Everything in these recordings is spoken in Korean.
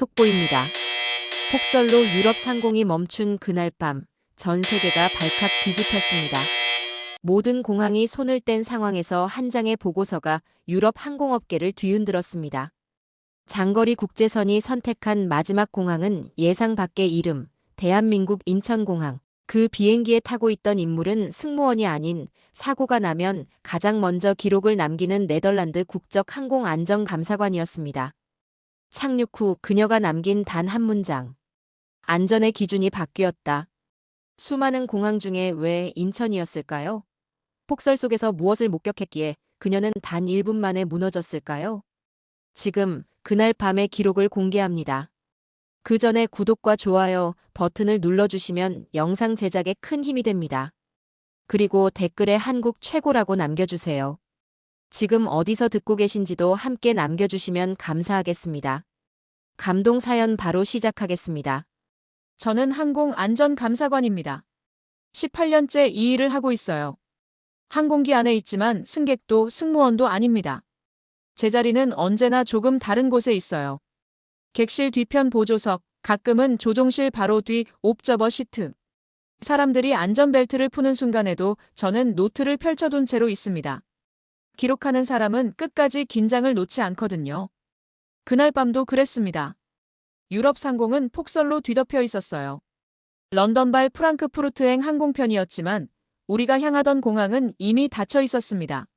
속보입니다. 폭설로 유럽 상공이 멈춘 그날 밤, 전 세계가 발칵 뒤집혔습니다. 모든 공항이 손을 뗀 상황에서 한 장의 보고서가 유럽 항공업계를 뒤흔들었습니다. 장거리 국제선이 선택한 마지막 공항은 예상 밖의 이름, 대한민국 인천공항. 그 비행기에 타고 있던 인물은 승무원이 아닌 사고가 나면 가장 먼저 기록을 남기는 네덜란드 국적항공안전감사관이었습니다. 착륙 후 그녀가 남긴 단 한 문장. 안전의 기준이 바뀌었다. 수많은 공항 중에 왜 인천이었을까요? 폭설 속에서 무엇을 목격했기에 그녀는 단 1분 만에 무너졌을까요? 지금 그날 밤의 기록을 공개합니다. 그 전에 구독과 좋아요 버튼을 눌러주시면 영상 제작에 큰 힘이 됩니다. 그리고 댓글에 한국 최고라고 남겨주세요. 지금 어디서 듣고 계신지도 함께 남겨주시면 감사하겠습니다. 감동 사연 바로 시작하겠습니다. 저는 항공안전감사관입니다. 18년째 이 일을 하고 있어요. 항공기 안에 있지만 승객도 승무원도 아닙니다. 제 자리는 언제나 조금 다른 곳에 있어요. 객실 뒤편 보조석, 가끔은 조종실 바로 뒤 옵저버 시트. 사람들이 안전벨트를 푸는 순간에도 저는 노트를 펼쳐둔 채로 있습니다. 기록하는 사람은 끝까지 긴장을 놓지 않거든요. 그날 밤도 그랬습니다. 유럽 상공은 폭설로 뒤덮여 있었어요. 런던발 프랑크푸르트행 항공편이었지만 우리가 향하던 공항은 이미 닫혀 있었습니다.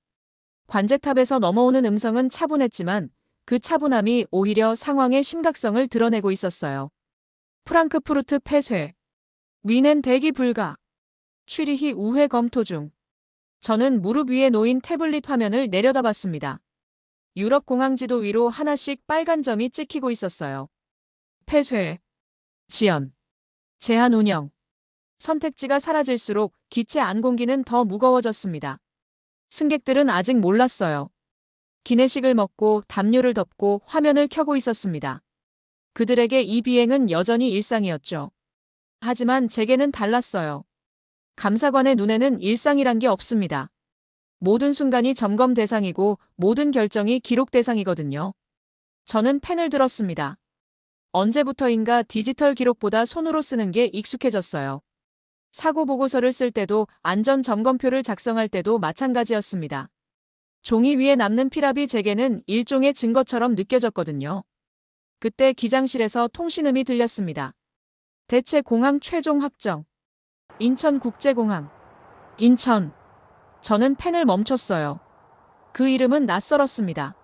관제탑에서 넘어오는 음성은 차분했지만 그 차분함이 오히려 상황의 심각성을 드러내고 있었어요. 프랑크푸르트 폐쇄. 위넨 대기 불가. 취리히 우회 검토 중. 저는 무릎 위에 놓인 태블릿 화면을 내려다봤습니다. 유럽 공항 지도 위로 하나씩 빨간 점이 찍히고 있었어요. 폐쇄. 지연. 제한 운영. 선택지가 사라질수록 기체 안공기는 더 무거워졌습니다. 승객들은 아직 몰랐어요. 기내식을 먹고 담요를 덮고 화면을 켜고 있었습니다. 그들에게 이 비행은 여전히 일상이었죠. 하지만 제게는 달랐어요. 감사관의 눈에는 일상이란 게 없습니다. 모든 순간이 점검 대상이고 모든 결정이 기록 대상이거든요. 저는 펜을 들었습니다. 언제부터인가 디지털 기록보다 손으로 쓰는 게 익숙해졌어요. 사고 보고서를 쓸 때도 안전점검표를 작성할 때도 마찬가지였습니다. 종이 위에 남는 피랍이 제게는 일종의 증거처럼 느껴졌거든요. 그때 기장실에서 통신음이 들렸습니다. 대체 공항 최종 확정. 인천국제공항. 인천. 저는 펜을 멈췄어요. 그 이름은 낯설었습니다.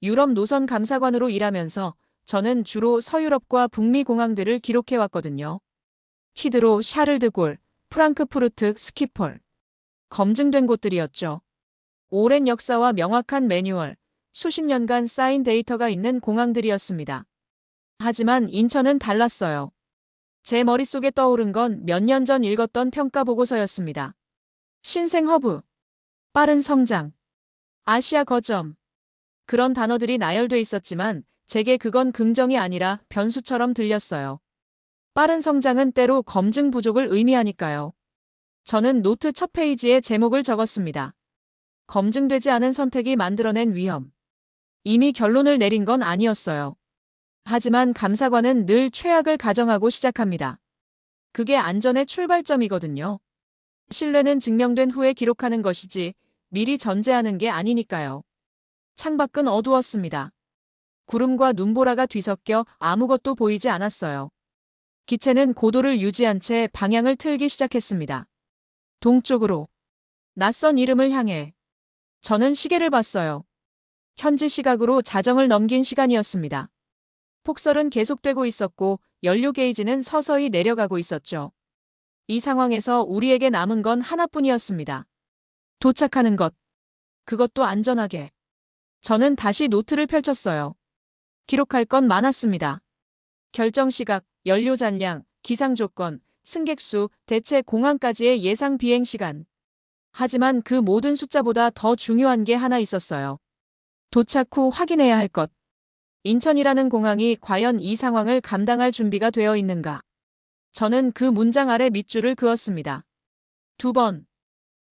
유럽 노선 감사관으로 일하면서 저는 주로 서유럽과 북미 공항들을 기록해왔거든요. 히드로, 샤를드골, 프랑크푸르트, 스키폴. 검증된 곳들이었죠. 오랜 역사와 명확한 매뉴얼, 수십 년간 쌓인 데이터가 있는 공항들이었습니다. 하지만 인천은 달랐어요. 제 머릿속에 떠오른 건 몇 년 전 읽었던 평가 보고서였습니다. 신생 허브, 빠른 성장, 아시아 거점. 그런 단어들이 나열돼 있었지만 제게 그건 긍정이 아니라 변수처럼 들렸어요. 빠른 성장은 때로 검증 부족을 의미하니까요. 저는 노트 첫 페이지에 제목을 적었습니다. 검증되지 않은 선택이 만들어낸 위험. 이미 결론을 내린 건 아니었어요. 하지만 감사관은 늘 최악을 가정하고 시작합니다. 그게 안전의 출발점이거든요. 신뢰는 증명된 후에 기록하는 것이지 미리 전제하는 게 아니니까요. 창밖은 어두웠습니다. 구름과 눈보라가 뒤섞여 아무것도 보이지 않았어요. 기체는 고도를 유지한 채 방향을 틀기 시작했습니다. 동쪽으로. 낯선 이름을 향해. 저는 시계를 봤어요. 현지 시각으로 자정을 넘긴 시간이었습니다. 폭설은 계속되고 있었고 연료 게이지는 서서히 내려가고 있었죠. 이 상황에서 우리에게 남은 건 하나뿐이었습니다. 도착하는 것. 그것도 안전하게. 저는 다시 노트를 펼쳤어요. 기록할 건 많았습니다. 결정 시각, 연료 잔량, 기상 조건, 승객 수, 대체 공항까지의 예상 비행 시간. 하지만 그 모든 숫자보다 더 중요한 게 하나 있었어요. 도착 후 확인해야 할 것. 인천이라는 공항이 과연 이 상황을 감당할 준비가 되어 있는가. 저는 그 문장 아래 밑줄을 그었습니다. 2번.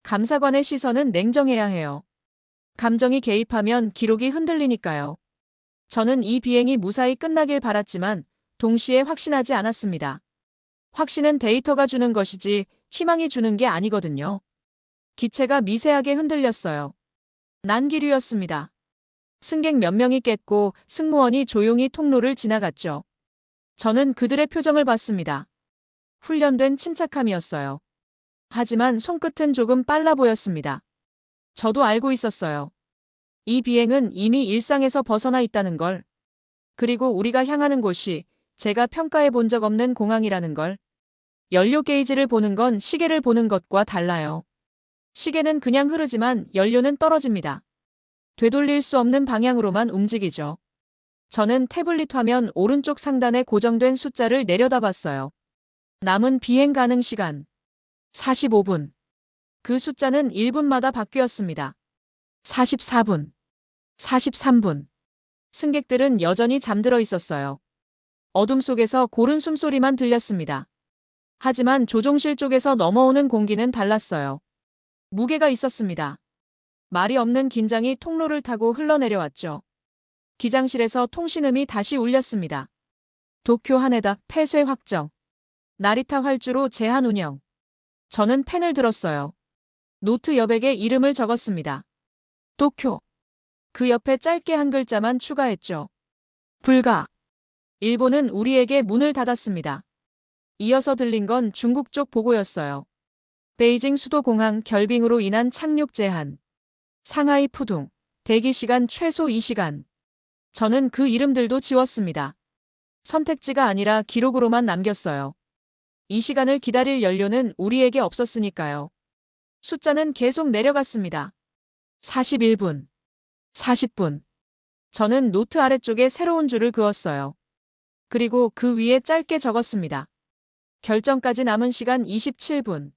감사관의 시선은 냉정해야 해요. 감정이 개입하면 기록이 흔들리니까요. 저는 이 비행이 무사히 끝나길 바랐지만 동시에 확신하지 않았습니다. 확신은 데이터가 주는 것이지 희망이 주는 게 아니거든요. 기체가 미세하게 흔들렸어요. 난기류였습니다. 승객 몇 명이 깼고 승무원이 조용히 통로를 지나갔죠. 저는 그들의 표정을 봤습니다. 훈련된 침착함이었어요. 하지만 손끝은 조금 빨라 보였습니다. 저도 알고 있었어요. 이 비행은 이미 일상에서 벗어나 있다는 걸. 그리고 우리가 향하는 곳이 제가 평가해 본 적 없는 공항이라는 걸. 연료 게이지를 보는 건 시계를 보는 것과 달라요. 시계는 그냥 흐르지만 연료는 떨어집니다. 되돌릴 수 없는 방향으로만 움직이죠. 저는 태블릿 화면 오른쪽 상단에 고정된 숫자를 내려다봤어요. 남은 비행 가능 시간 45분. 그 숫자는 1분마다 바뀌었습니다. 44분, 43분. 승객들은 여전히 잠들어 있었어요. 어둠 속에서 고른 숨소리만 들렸습니다. 하지만 조종실 쪽에서 넘어오는 공기는 달랐어요. 무게가 있었습니다. 말이 없는 긴장이 통로를 타고 흘러내려왔죠. 기장실에서 통신음이 다시 울렸습니다. 도쿄 하네다 폐쇄 확정. 나리타 활주로 제한 운영. 저는 펜을 들었어요. 노트 여백에 이름을 적었습니다. 도쿄. 그 옆에 짧게 한 글자만 추가했죠. 불가. 일본은 우리에게 문을 닫았습니다. 이어서 들린 건 중국 쪽 보고였어요. 베이징 수도공항 결빙으로 인한 착륙 제한. 상하이 푸둥. 대기시간 최소 2시간. 저는 그 이름들도 지웠습니다. 선택지가 아니라 기록으로만 남겼어요. 이 시간을 기다릴 연료는 우리에게 없었으니까요. 숫자는 계속 내려갔습니다. 41분. 40분. 저는 노트 아래쪽에 새로운 줄을 그었어요. 그리고 그 위에 짧게 적었습니다. 결정까지 남은 시간 27분.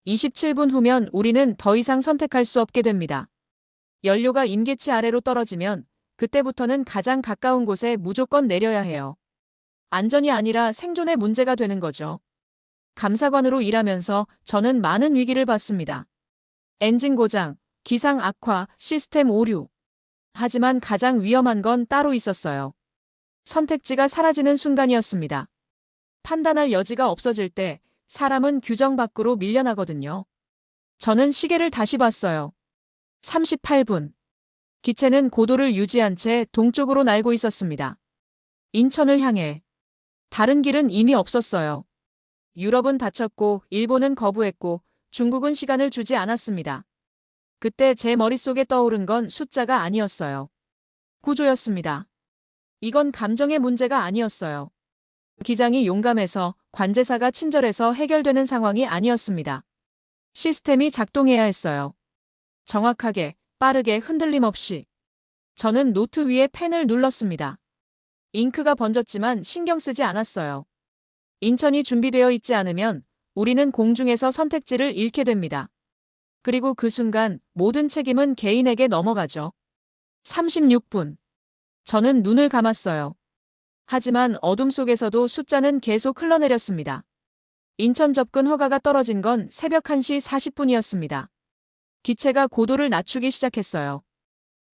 27분 후면 우리는 더 이상 선택할 수 없게 됩니다. 연료가 임계치 아래로 떨어지면 그때부터는 가장 가까운 곳에 무조건 내려야 해요. 안전이 아니라 생존의 문제가 되는 거죠. 감사관으로 일하면서 저는 많은 위기를 봤습니다. 엔진 고장, 기상 악화, 시스템 오류. 하지만 가장 위험한 건 따로 있었어요. 선택지가 사라지는 순간이었습니다. 판단할 여지가 없어질 때 사람은 규정 밖으로 밀려나거든요. 저는 시계를 다시 봤어요. 38분. 기체는 고도를 유지한 채 동쪽으로 날고 있었습니다. 인천을 향해. 다른 길은 이미 없었어요. 유럽은 다쳤고 일본은 거부했고 중국은 시간을 주지 않았습니다. 그때 제 머릿속에 떠오른 건 숫자가 아니었어요. 구조였습니다. 이건 감정의 문제가 아니었어요. 기장이 용감해서 관제사가 친절해서 해결되는 상황이 아니었습니다. 시스템이 작동해야 했어요. 정확하게, 빠르게 흔들림 없이. 저는 노트 위에 펜을 눌렀습니다. 잉크가 번졌지만 신경 쓰지 않았어요. 인천이 준비되어 있지 않으면 우리는 공중에서 선택지를 잃게 됩니다. 그리고 그 순간 모든 책임은 개인에게 넘어가죠. 36분. 저는 눈을 감았어요. 하지만 어둠 속에서도 숫자는 계속 흘러내렸습니다. 인천 접근 허가가 떨어진 건 새벽 1시 40분이었습니다. 기체가 고도를 낮추기 시작했어요.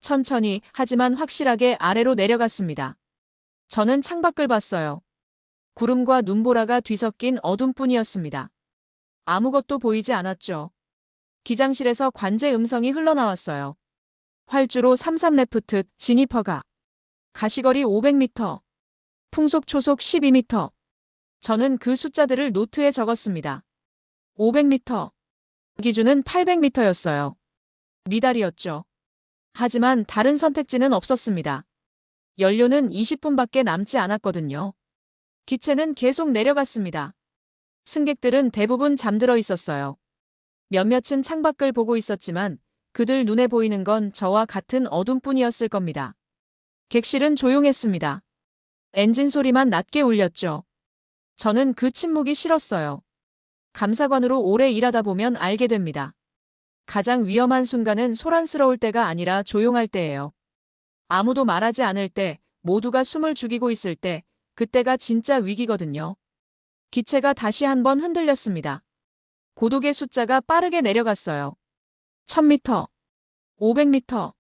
천천히 하지만 확실하게 아래로 내려갔습니다. 저는 창밖을 봤어요. 구름과 눈보라가 뒤섞인 어둠뿐이었습니다. 아무것도 보이지 않았죠. 기장실에서 관제 음성이 흘러나왔어요. 활주로 33레프트 진입허가. 가시거리 500m. 풍속 초속 12m. 저는 그 숫자들을 노트에 적었습니다. 500m. 기준은 800m였어요. 미달이었죠. 하지만 다른 선택지는 없었습니다. 연료는 20분밖에 남지 않았거든요. 기체는 계속 내려갔습니다. 승객들은 대부분 잠들어 있었어요. 몇몇은 창밖을 보고 있었지만 그들 눈에 보이는 건 저와 같은 어둠뿐이었을 겁니다. 객실은 조용했습니다. 엔진 소리만 낮게 울렸죠. 저는 그 침묵이 싫었어요. 감사관으로 오래 일하다 보면 알게 됩니다. 가장 위험한 순간은 소란스러울 때가 아니라 조용할 때예요. 아무도 말하지 않을 때, 모두가 숨을 죽이고 있을 때, 그때가 진짜 위기거든요. 기체가 다시 한번 흔들렸습니다. 고독의 숫자가 빠르게 내려갔어요. 1000m, 500m,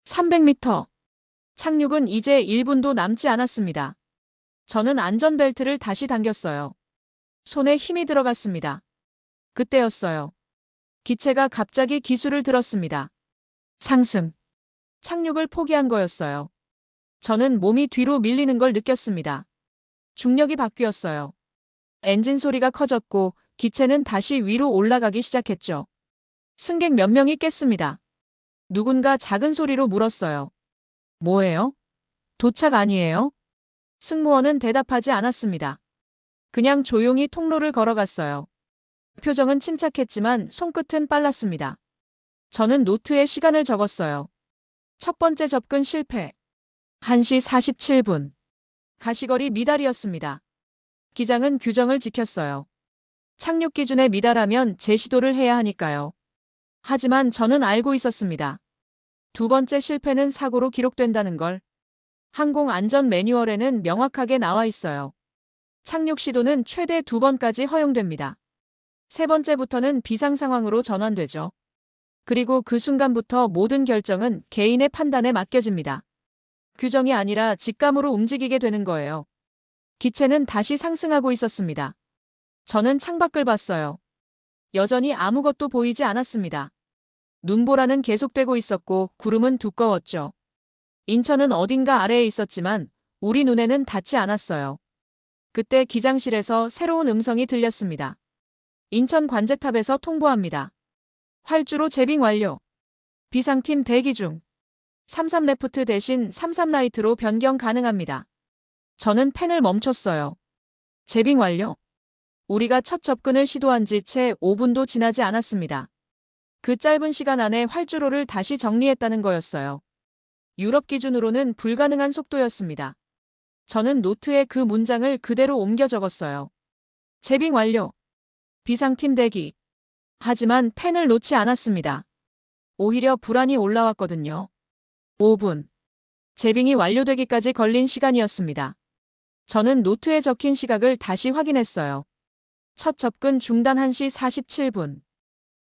300m. 착륙은 이제 1분도 남지 않았습니다. 저는 안전벨트를 다시 당겼어요. 손에 힘이 들어갔습니다. 그때였어요. 기체가 갑자기 기술을 들었습니다. 상승. 착륙을 포기한 거였어요. 저는 몸이 뒤로 밀리는 걸 느꼈습니다. 중력이 바뀌었어요. 엔진 소리가 커졌고 기체는 다시 위로 올라가기 시작했죠. 승객 몇 명이 깼습니다. 누군가 작은 소리로 물었어요. 뭐예요? 도착 아니에요? 승무원은 대답하지 않았습니다. 그냥 조용히 통로를 걸어갔어요. 표정은 침착했지만 손끝은 빨랐습니다. 저는 노트에 시간을 적었어요. 첫 번째 접근 실패. 1시 47분. 가시거리 미달이었습니다. 기장은 규정을 지켰어요. 착륙 기준에 미달하면 재시도를 해야 하니까요. 하지만 저는 알고 있었습니다. 두 번째 실패는 사고로 기록된다는 걸. 항공 안전 매뉴얼에는 명확하게 나와 있어요. 착륙 시도는 최대 2번까지 허용됩니다. 세 번째부터는 비상 상황으로 전환되죠. 그리고 그 순간부터 모든 결정은 개인의 판단에 맡겨집니다. 규정이 아니라 직감으로 움직이게 되는 거예요. 기체는 다시 상승하고 있었습니다. 저는 창밖을 봤어요. 여전히 아무것도 보이지 않았습니다. 눈보라는 계속되고 있었고 구름은 두꺼웠죠. 인천은 어딘가 아래에 있었지만 우리 눈에는 닿지 않았어요. 그때 기장실에서 새로운 음성이 들렸습니다. 인천 관제탑에서 통보합니다. 활주로 재빙 완료. 비상팀 대기 중. 33 레프트 대신 33 라이트로 변경 가능합니다. 저는 펜을 멈췄어요. 재빙 완료. 우리가 첫 접근을 시도한 지 채 5분도 지나지 않았습니다. 그 짧은 시간 안에 활주로를 다시 정리했다는 거였어요. 유럽 기준으로는 불가능한 속도였습니다. 저는 노트에 그 문장을 그대로 옮겨 적었어요. 재빙 완료. 비상팀 대기. 하지만 펜을 놓지 않았습니다. 오히려 불안이 올라왔거든요. 5분. 재빙이 완료되기까지 걸린 시간이었습니다. 저는 노트에 적힌 시각을 다시 확인했어요. 첫 접근 중단 1시 47분.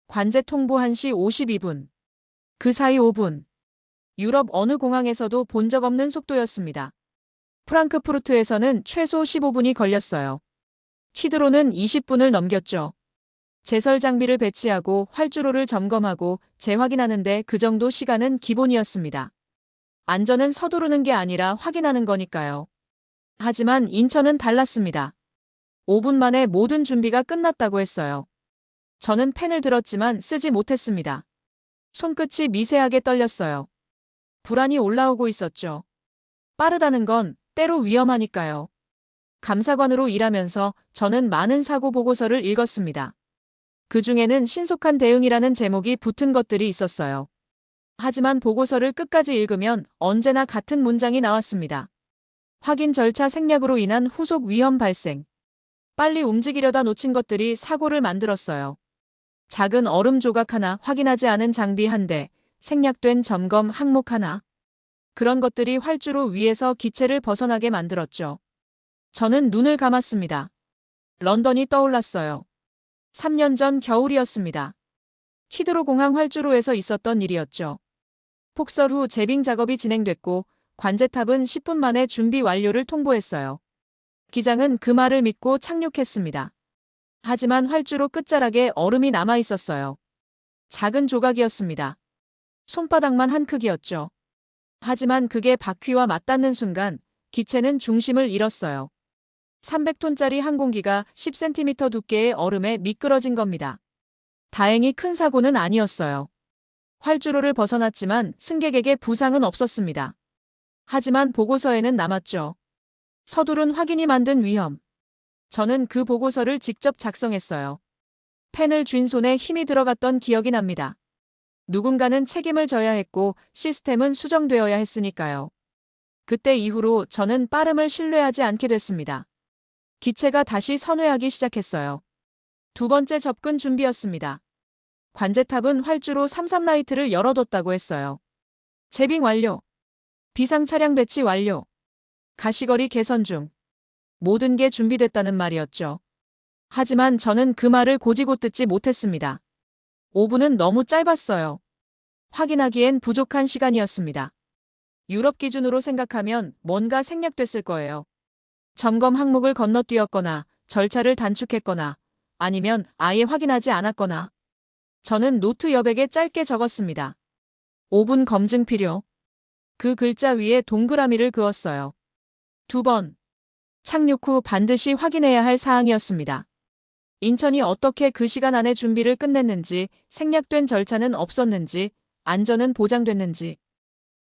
관제 통보 1시 52분. 그 사이 5분. 유럽 어느 공항에서도 본 적 없는 속도였습니다. 프랑크푸르트에서는 최소 15분이 걸렸어요. 히드로는 20분을 넘겼죠. 제설 장비를 배치하고 활주로를 점검하고 재확인하는데 그 정도 시간은 기본이었습니다. 안전은 서두르는 게 아니라 확인하는 거니까요. 하지만 인천은 달랐습니다. 5분 만에 모든 준비가 끝났다고 했어요. 저는 펜을 들었지만 쓰지 못했습니다. 손끝이 미세하게 떨렸어요. 불안이 올라오고 있었죠. 빠르다는 건 때로 위험하니까요. 감사관으로 일하면서 저는 많은 사고 보고서를 읽었습니다. 그 중에는 신속한 대응이라는 제목이 붙은 것들이 있었어요. 하지만 보고서를 끝까지 읽으면 언제나 같은 문장이 나왔습니다. 확인 절차 생략으로 인한 후속 위험 발생. 빨리 움직이려다 놓친 것들이 사고를 만들었어요. 작은 얼음 조각 하나, 확인하지 않은 장비 한 대, 생략된 점검 항목 하나. 그런 것들이 활주로 위에서 기체를 벗어나게 만들었죠. 저는 눈을 감았습니다. 런던이 떠올랐어요. 3년 전 겨울이었습니다. 히드로 공항 활주로에서 있었던 일이었죠. 폭설 후 재빙 작업이 진행됐고 관제탑은 10분 만에 준비 완료를 통보했어요. 기장은 그 말을 믿고 착륙했습니다. 하지만 활주로 끝자락에 얼음이 남아 있었어요. 작은 조각이었습니다. 손바닥만 한 크기였죠. 하지만 그게 바퀴와 맞닿는 순간 기체는 중심을 잃었어요. 300톤짜리 항공기가 10cm 두께의 얼음에 미끄러진 겁니다. 다행히 큰 사고는 아니었어요. 활주로를 벗어났지만 승객에게 부상은 없었습니다. 하지만 보고서에는 남았죠. 서두른 확인이 만든 위험. 저는 그 보고서를 직접 작성했어요. 펜을 쥔 손에 힘이 들어갔던 기억이 납니다. 누군가는 책임을 져야 했고 시스템은 수정되어야 했으니까요. 그때 이후로 저는 빠름을 신뢰하지 않게 됐습니다. 기체가 다시 선회하기 시작했어요. 두 번째 접근 준비였습니다. 관제탑은 활주로 33 라이트를 열어뒀다고 했어요. 재빙 완료. 비상 차량 배치 완료. 가시거리 개선 중. 모든 게 준비됐다는 말이었죠. 하지만 저는 그 말을 고지고 듣지 못했습니다. 5분은 너무 짧았어요. 확인하기엔 부족한 시간이었습니다. 유럽 기준으로 생각하면 뭔가 생략됐을 거예요. 점검 항목을 건너뛰었거나 절차를 단축했거나 아니면 아예 확인하지 않았거나. 저는 노트 여백에 짧게 적었습니다. 5분 검증 필요. 그 글자 위에 동그라미를 그었어요. 2번. 착륙 후 반드시 확인해야 할 사항이었습니다. 인천이 어떻게 그 시간 안에 준비를 끝냈는지, 생략된 절차는 없었는지, 안전은 보장됐는지.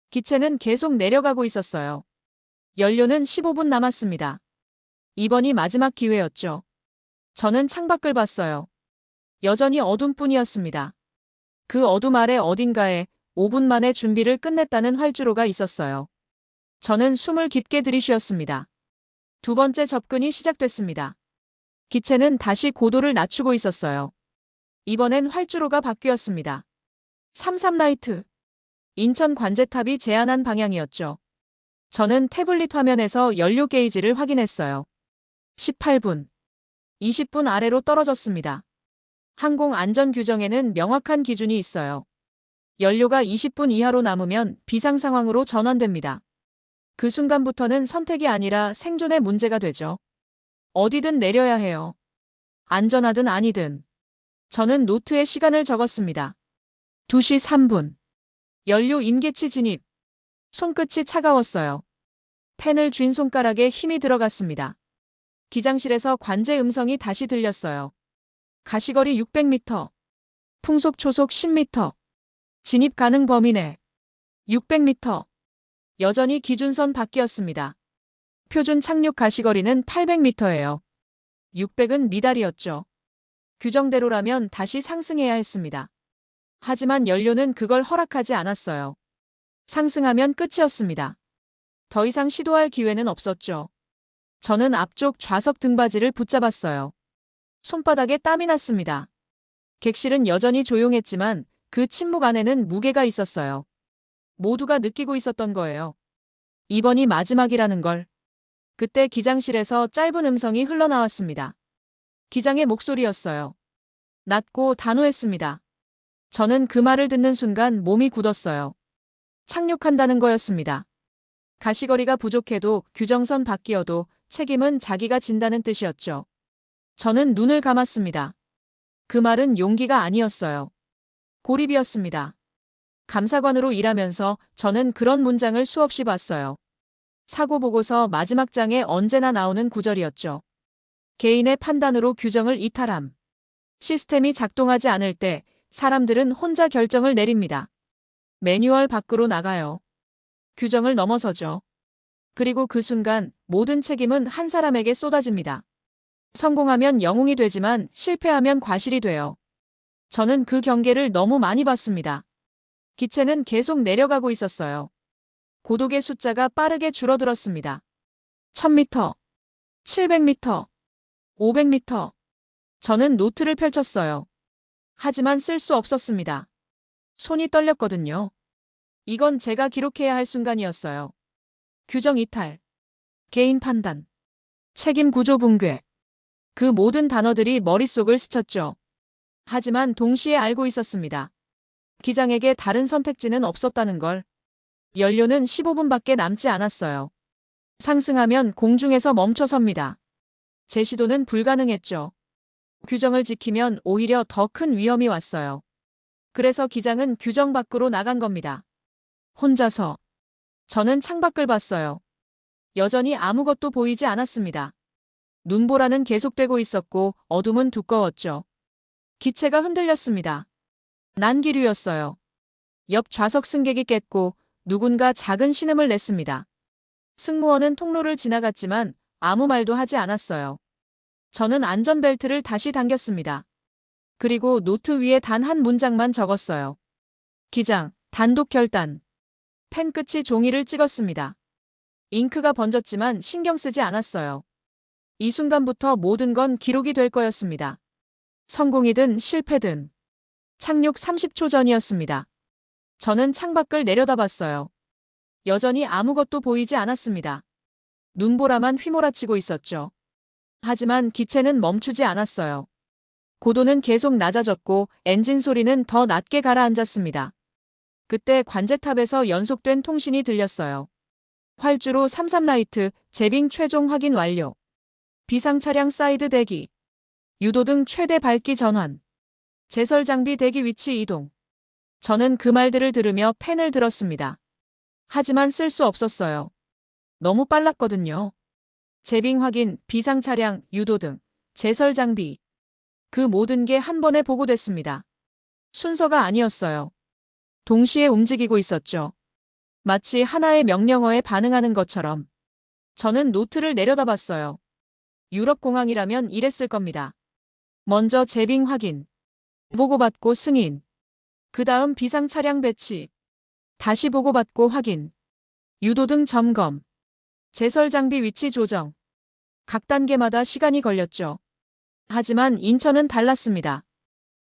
기체는 계속 내려가고 있었어요. 연료는 15분 남았습니다. 이번이 마지막 기회였죠. 저는 창밖을 봤어요. 여전히 어둠뿐이었습니다. 그 어둠 아래 어딘가에 5분 만에 준비를 끝냈다는 활주로가 있었어요. 저는 숨을 깊게 들이쉬었습니다. 두 번째 접근이 시작됐습니다. 기체는 다시 고도를 낮추고 있었어요. 이번엔 활주로가 바뀌었습니다. 33라이트. 인천 관제탑이 제안한 방향이었죠. 저는 태블릿 화면에서 연료 게이지를 확인했어요. 18분. 20분 아래로 떨어졌습니다. 항공 안전 규정에는 명확한 기준이 있어요. 연료가 20분 이하로 남으면 비상 상황으로 전환됩니다. 그 순간부터는 선택이 아니라 생존의 문제가 되죠. 어디든 내려야 해요. 안전하든 아니든. 저는 노트에 시간을 적었습니다. 2시 3분. 연료 임계치 진입. 손끝이 차가웠어요. 펜을 쥔 손가락에 힘이 들어갔습니다. 기장실에서 관제 음성이 다시 들렸어요. 가시거리 600m. 풍속 초속 10m. 진입 가능 범위 내. 600m. 여전히 기준선 밖이었습니다. 표준 착륙 가시거리는 800m예요. 600은 미달이었죠. 규정대로라면 다시 상승해야 했습니다. 하지만 연료는 그걸 허락하지 않았어요. 상승하면 끝이었습니다. 더 이상 시도할 기회는 없었죠. 저는 앞쪽 좌석 등받이를 붙잡았어요. 손바닥에 땀이 났습니다. 객실은 여전히 조용했지만 그 침묵 안에는 무게가 있었어요. 모두가 느끼고 있었던 거예요. 이번이 마지막이라는 걸. 그때 기장실에서 짧은 음성이 흘러나왔습니다. 기장의 목소리였어요. 낮고 단호했습니다. 저는 그 말을 듣는 순간 몸이 굳었어요. 착륙한다는 거였습니다. 가시거리가 부족해도 규정선 밖이어도 책임은 자기가 진다는 뜻이었죠. 저는 눈을 감았습니다. 그 말은 용기가 아니었어요. 고립이었습니다. 감사관으로 일하면서 저는 그런 문장을 수없이 봤어요. 사고 보고서 마지막 장에 언제나 나오는 구절이었죠. 개인의 판단으로 규정을 이탈함. 시스템이 작동하지 않을 때 사람들은 혼자 결정을 내립니다. 매뉴얼 밖으로 나가요. 규정을 넘어서죠. 그리고 그 순간 모든 책임은 한 사람에게 쏟아집니다. 성공하면 영웅이 되지만 실패하면 과실이 돼요. 저는 그 경계를 너무 많이 봤습니다. 기체는 계속 내려가고 있었어요. 고독의 숫자가 빠르게 줄어들었습니다. 1000m, 700m, 500m. 저는 노트를 펼쳤어요. 하지만 쓸 수 없었습니다. 손이 떨렸거든요. 이건 제가 기록해야 할 순간이었어요. 규정 이탈, 개인 판단, 책임 구조 붕괴. 그 모든 단어들이 머릿속을 스쳤죠. 하지만 동시에 알고 있었습니다. 기장에게 다른 선택지는 없었다는 걸. 연료는 15분밖에 남지 않았어요. 상승하면 공중에서 멈춰섭니다. 제 시도는 불가능했죠. 규정을 지키면 오히려 더 큰 위험이 왔어요. 그래서 기장은 규정 밖으로 나간 겁니다. 혼자서. 저는 창밖을 봤어요. 여전히 아무것도 보이지 않았습니다. 눈보라는 계속되고 있었고 어둠은 두꺼웠죠. 기체가 흔들렸습니다. 난 기류였어요. 옆 좌석 승객이 깼고 누군가 작은 신음을 냈습니다. 승무원은 통로를 지나갔지만 아무 말도 하지 않았어요. 저는 안전벨트를 다시 당겼습니다. 그리고 노트 위에 단 한 문장만 적었어요. 기장, 단독 결단. 펜 끝이 종이를 찍었습니다. 잉크가 번졌지만 신경 쓰지 않았어요. 이 순간부터 모든 건 기록이 될 거였습니다. 성공이든 실패든. 착륙 30초 전이었습니다. 저는 창밖을 내려다봤어요. 여전히 아무것도 보이지 않았습니다. 눈보라만 휘몰아치고 있었죠. 하지만 기체는 멈추지 않았어요. 고도는 계속 낮아졌고 엔진 소리는 더 낮게 가라앉았습니다. 그때 관제탑에서 연속된 통신이 들렸어요. 활주로 33라이트, 제빙 최종 확인 완료. 비상 차량 사이드 대기. 유도등 최대 밝기 전환. 제설 장비 대기 위치 이동. 저는 그 말들을 들으며 펜을 들었습니다. 하지만 쓸 수 없었어요. 너무 빨랐거든요. 제빙 확인, 비상 차량, 유도등, 제설 장비. 그 모든 게 한 번에 보고됐습니다. 순서가 아니었어요. 동시에 움직이고 있었죠. 마치 하나의 명령어에 반응하는 것처럼. 저는 노트를 내려다봤어요. 유럽 공항이라면 이랬을 겁니다. 먼저 제빙 확인. 보고받고 승인. 그 다음 비상 차량 배치. 다시 보고받고 확인. 유도등 점검. 제설 장비 위치 조정. 각 단계마다 시간이 걸렸죠. 하지만 인천은 달랐습니다.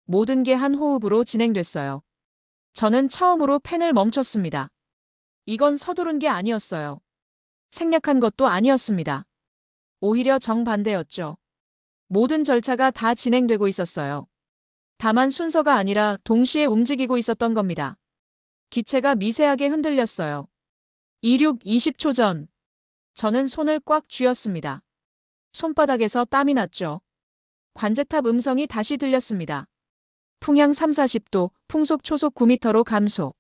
모든 게 한 호흡으로 진행됐어요. 저는 처음으로 펜을 멈췄습니다. 이건 서두른 게 아니었어요. 생략한 것도 아니었습니다. 오히려 정반대였죠. 모든 절차가 다 진행되고 있었어요. 다만 순서가 아니라 동시에 움직이고 있었던 겁니다. 기체가 미세하게 흔들렸어요. 이륙 20초 전. 저는 손을 꽉 쥐었습니다. 손바닥에서 땀이 났죠. 관제탑 음성이 다시 들렸습니다. 풍향 3-40도, 풍속 초속 9m로 감소.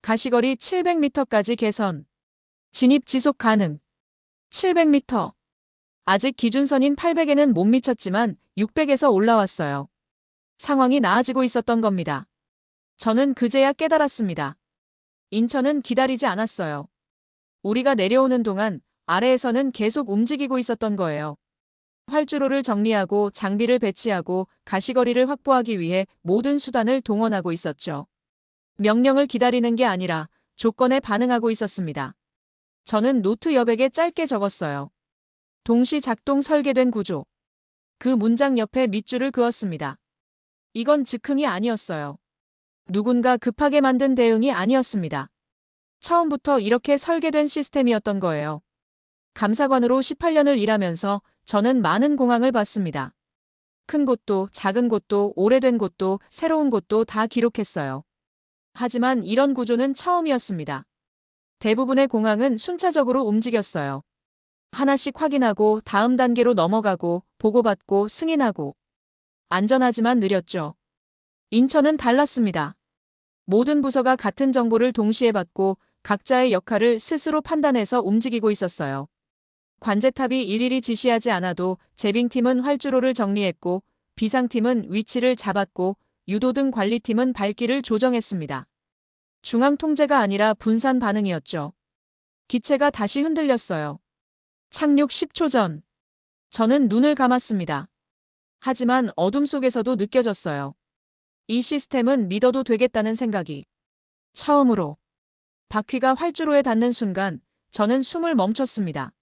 가시거리 700m까지 개선. 진입 지속 가능. 700m. 아직 기준선인 800에는 못 미쳤지만 600에서 올라왔어요. 상황이 나아지고 있었던 겁니다. 저는 그제야 깨달았습니다. 인천은 기다리지 않았어요. 우리가 내려오는 동안 아래에서는 계속 움직이고 있었던 거예요. 활주로를 정리하고 장비를 배치하고 가시거리를 확보하기 위해 모든 수단을 동원하고 있었죠. 명령을 기다리는 게 아니라 조건에 반응하고 있었습니다. 저는 노트 여백에 짧게 적었어요. 동시 작동 설계된 구조. 그 문장 옆에 밑줄을 그었습니다. 이건 즉흥이 아니었어요. 누군가 급하게 만든 대응이 아니었습니다. 처음부터 이렇게 설계된 시스템이었던 거예요. 감사관으로 18년을 일하면서 저는 많은 공항을 봤습니다. 큰 곳도 작은 곳도 오래된 곳도 새로운 곳도 다 기록했어요. 하지만 이런 구조는 처음이었습니다. 대부분의 공항은 순차적으로 움직였어요. 하나씩 확인하고 다음 단계로 넘어가고 보고받고 승인하고. 안전하지만 느렸죠. 인천은 달랐습니다. 모든 부서가 같은 정보를 동시에 받고 각자의 역할을 스스로 판단해서 움직이고 있었어요. 관제탑이 일일이 지시하지 않아도 제빙팀은 활주로를 정리했고 비상팀은 위치를 잡았고 유도등 관리팀은 밝기를 조정했습니다. 중앙 통제가 아니라 분산 반응이었죠. 기체가 다시 흔들렸어요. 착륙 10초 전. 저는 눈을 감았습니다. 하지만 어둠 속에서도 느껴졌어요. 이 시스템은 믿어도 되겠다는 생각이. 처음으로 바퀴가 활주로에 닿는 순간 저는 숨을 멈췄습니다.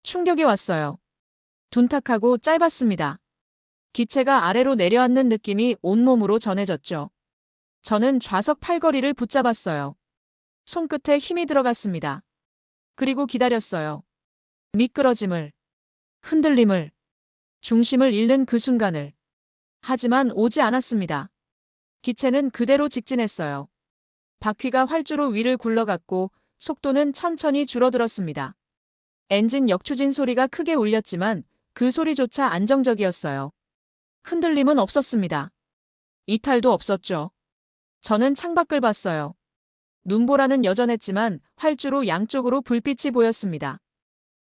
충격이 왔어요. 둔탁하고 짧았습니다. 기체가 아래로 내려앉는 느낌이 온몸으로 전해졌죠. 저는 좌석 팔걸이를 붙잡았어요. 손끝에 힘이 들어갔습니다. 그리고 기다렸어요. 미끄러짐을, 흔들림을, 중심을 잃는 그 순간을. 하지만 오지 않았습니다. 기체는 그대로 직진했어요. 바퀴가 활주로 위를 굴러갔고 속도는 천천히 줄어들었습니다. 엔진 역추진 소리가 크게 울렸지만 그 소리조차 안정적이었어요. 흔들림은 없었습니다. 이탈도 없었죠. 저는 창밖을 봤어요. 눈보라는 여전했지만 활주로 양쪽으로 불빛이 보였습니다.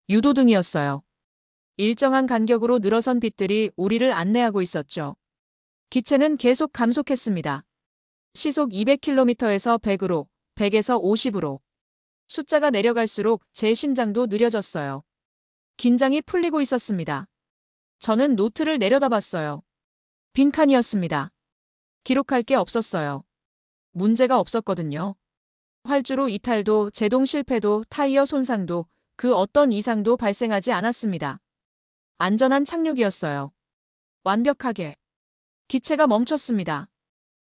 유도등이었어요. 일정한 간격으로 늘어선 빛들이 우리를 안내하고 있었죠. 기체는 계속 감속했습니다. 시속 200km에서 100으로, 100에서 50으로. 숫자가 내려갈수록 제 심장도 느려졌어요. 긴장이 풀리고 있었습니다. 저는 노트를 내려다봤어요. 빈칸이었습니다. 기록할 게 없었어요. 문제가 없었거든요. 활주로 이탈도 제동 실패도 타이어 손상도 그 어떤 이상도 발생하지 않았습니다. 안전한 착륙이었어요. 완벽하게. 기체가 멈췄습니다.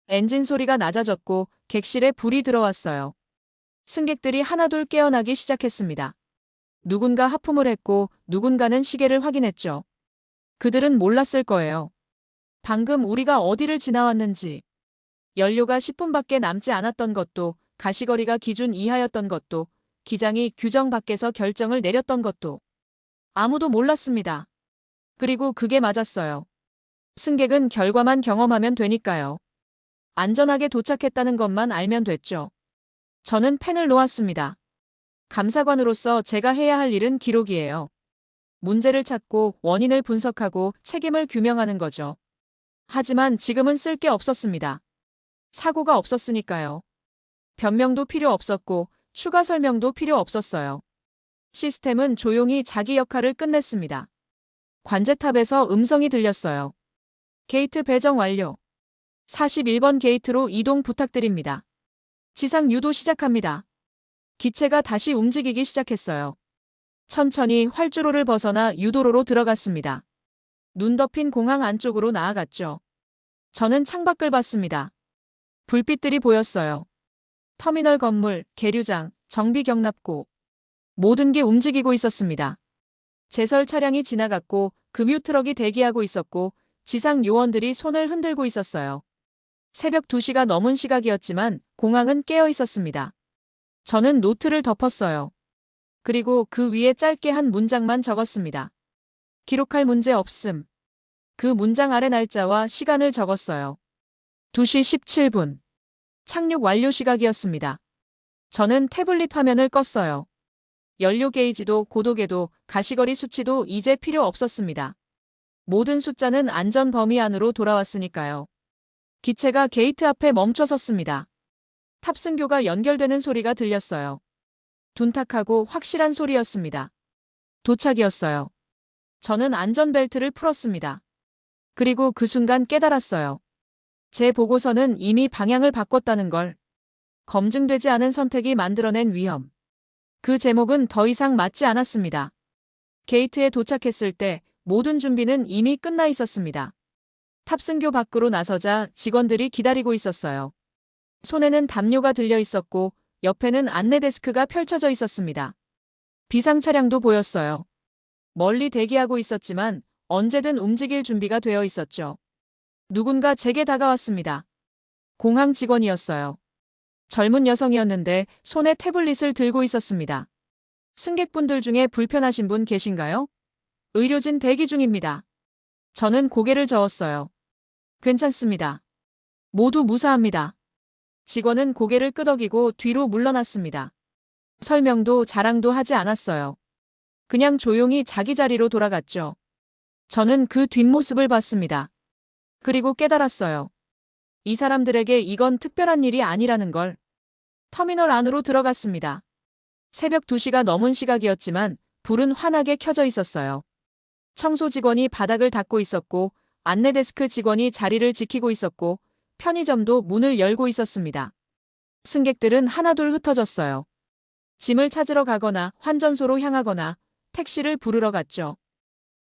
엔진 소리가 낮아졌고 객실에 불이 들어왔어요. 승객들이 하나둘 깨어나기 시작했습니다. 누군가 하품을 했고 누군가는 시계를 확인했죠. 그들은 몰랐을 거예요. 방금 우리가 어디를 지나왔는지. 연료가 10분밖에 남지 않았던 것도 가시거리가 기준 이하였던 것도, 기장이 규정 밖에서 결정을 내렸던 것도 아무도 몰랐습니다. 그리고 그게 맞았어요. 승객은 결과만 경험하면 되니까요. 안전하게 도착했다는 것만 알면 됐죠. 저는 펜을 놓았습니다. 감사관으로서 제가 해야 할 일은 기록이에요. 문제를 찾고 원인을 분석하고 책임을 규명하는 거죠. 하지만 지금은 쓸 게 없었습니다. 사고가 없었으니까요. 변명도 필요 없었고 추가 설명도 필요 없었어요. 시스템은 조용히 자기 역할을 끝냈습니다. 관제탑에서 음성이 들렸어요. 게이트 배정 완료. 41번 게이트로 이동 부탁드립니다. 지상 유도 시작합니다. 기체가 다시 움직이기 시작했어요. 천천히 활주로를 벗어나 유도로로 들어갔습니다. 눈 덮인 공항 안쪽으로 나아갔죠. 저는 창밖을 봤습니다. 불빛들이 보였어요. 터미널 건물, 계류장, 정비 경납고 모든 게 움직이고 있었습니다. 제설 차량이 지나갔고 금유 트럭이 대기하고 있었고 지상 요원들이 손을 흔들고 있었어요. 새벽 2시가 넘은 시각이었지만 공항은 깨어 있었습니다. 저는 노트를 덮었어요. 그리고 그 위에 짧게 한 문장만 적었습니다. 기록할 문제 없음. 그 문장 아래 날짜와 시간을 적었어요. 2시 17분. 착륙 완료 시각이었습니다. 저는 태블릿 화면을 껐어요. 연료 게이지도 고도계도 가시거리 수치도 이제 필요 없었습니다. 모든 숫자는 안전 범위 안으로 돌아왔으니까요. 기체가 게이트 앞에 멈춰 섰습니다. 탑승교가 연결되는 소리가 들렸어요. 둔탁하고 확실한 소리였습니다. 도착이었어요. 저는 안전벨트를 풀었습니다. 그리고 그 순간 깨달았어요. 제 보고서는 이미 방향을 바꿨다는 걸. 검증되지 않은 선택이 만들어낸 위험. 그 제목은 더 이상 맞지 않았습니다. 게이트에 도착했을 때 모든 준비는 이미 끝나 있었습니다. 탑승교 밖으로 나서자 직원들이 기다리고 있었어요. 손에는 담요가 들려 있었고 옆에는 안내 데스크가 펼쳐져 있었습니다. 비상 차량도 보였어요. 멀리 대기하고 있었지만 언제든 움직일 준비가 되어 있었죠. 누군가 제게 다가왔습니다. 공항 직원이었어요. 젊은 여성이었는데 손에 태블릿을 들고 있었습니다. 승객분들 중에 불편하신 분 계신가요? 의료진 대기 중입니다. 저는 고개를 저었어요. 괜찮습니다. 모두 무사합니다. 직원은 고개를 끄덕이고 뒤로 물러났습니다. 설명도 자랑도 하지 않았어요. 그냥 조용히 자기 자리로 돌아갔죠. 저는 그 뒷모습을 봤습니다. 그리고 깨달았어요. 이 사람들에게 이건 특별한 일이 아니라는 걸. 터미널 안으로 들어갔습니다. 새벽 2시가 넘은 시각이었지만 불은 환하게 켜져 있었어요. 청소 직원이 바닥을 닦고 있었고 안내데스크 직원이 자리를 지키고 있었고 편의점도 문을 열고 있었습니다. 승객들은 하나둘 흩어졌어요. 짐을 찾으러 가거나 환전소로 향하거나 택시를 부르러 갔죠.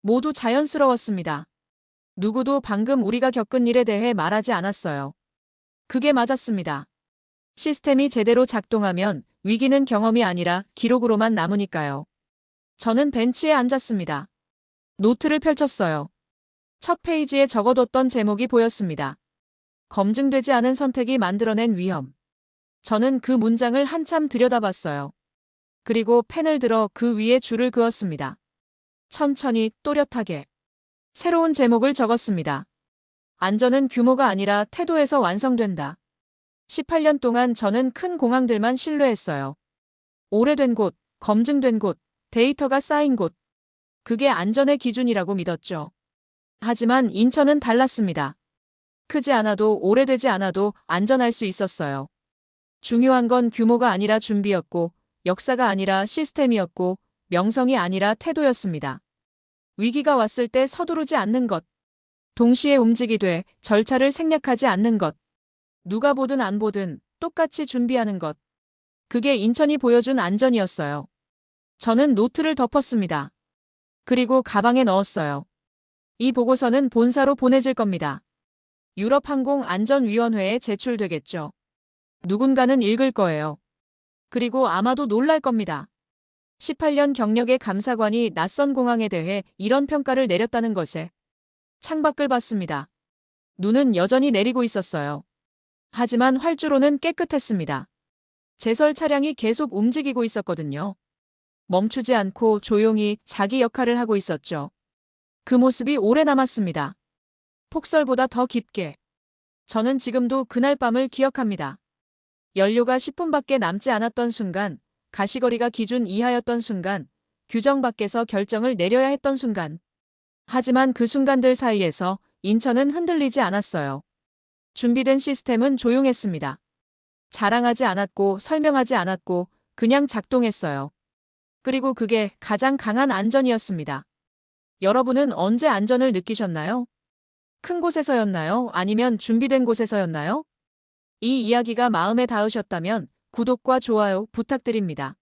모두 자연스러웠습니다. 누구도 방금 우리가 겪은 일에 대해 말하지 않았어요. 그게 맞았습니다. 시스템이 제대로 작동하면 위기는 경험이 아니라 기록으로만 남으니까요. 저는 벤치에 앉았습니다. 노트를 펼쳤어요. 첫 페이지에 적어뒀던 제목이 보였습니다. 검증되지 않은 선택이 만들어낸 위험. 저는 그 문장을 한참 들여다봤어요. 그리고 펜을 들어 그 위에 줄을 그었습니다. 천천히 또렷하게. 새로운 제목을 적었습니다. 안전은 규모가 아니라 태도에서 완성된다. 18년 동안 저는 큰 공항들만 신뢰했어요. 오래된 곳, 검증된 곳, 데이터가 쌓인 곳. 그게 안전의 기준이라고 믿었죠. 하지만 인천은 달랐습니다. 크지 않아도 오래되지 않아도 안전할 수 있었어요. 중요한 건 규모가 아니라 준비였고, 역사가 아니라 시스템이었고, 명성이 아니라 태도였습니다. 위기가 왔을 때 서두르지 않는 것. 동시에 움직이되 절차를 생략하지 않는 것. 누가 보든 안 보든 똑같이 준비하는 것. 그게 인천이 보여준 안전이었어요. 저는 노트를 덮었습니다. 그리고 가방에 넣었어요. 이 보고서는 본사로 보내질 겁니다. 유럽항공안전위원회에 제출되겠죠. 누군가는 읽을 거예요. 그리고 아마도 놀랄 겁니다. 18년 경력의 감사관이 낯선 공항에 대해 이런 평가를 내렸다는 것에. 창밖을 봤습니다. 눈은 여전히 내리고 있었어요. 하지만 활주로는 깨끗했습니다. 제설 차량이 계속 움직이고 있었거든요. 멈추지 않고 조용히 자기 역할을 하고 있었죠. 그 모습이 오래 남았습니다. 폭설보다 더 깊게. 저는 지금도 그날 밤을 기억합니다. 연료가 10분밖에 남지 않았던 순간, 가시거리가 기준 이하였던 순간, 규정 밖에서 결정을 내려야 했던 순간. 하지만 그 순간들 사이에서 인천은 흔들리지 않았어요. 준비된 시스템은 조용했습니다. 자랑하지 않았고 설명하지 않았고 그냥 작동했어요. 그리고 그게 가장 강한 안전이었습니다. 여러분은 언제 안전을 느끼셨나요? 큰 곳에서였나요? 아니면 준비된 곳에서였나요? 이 이야기가 마음에 닿으셨다면 구독과 좋아요 부탁드립니다.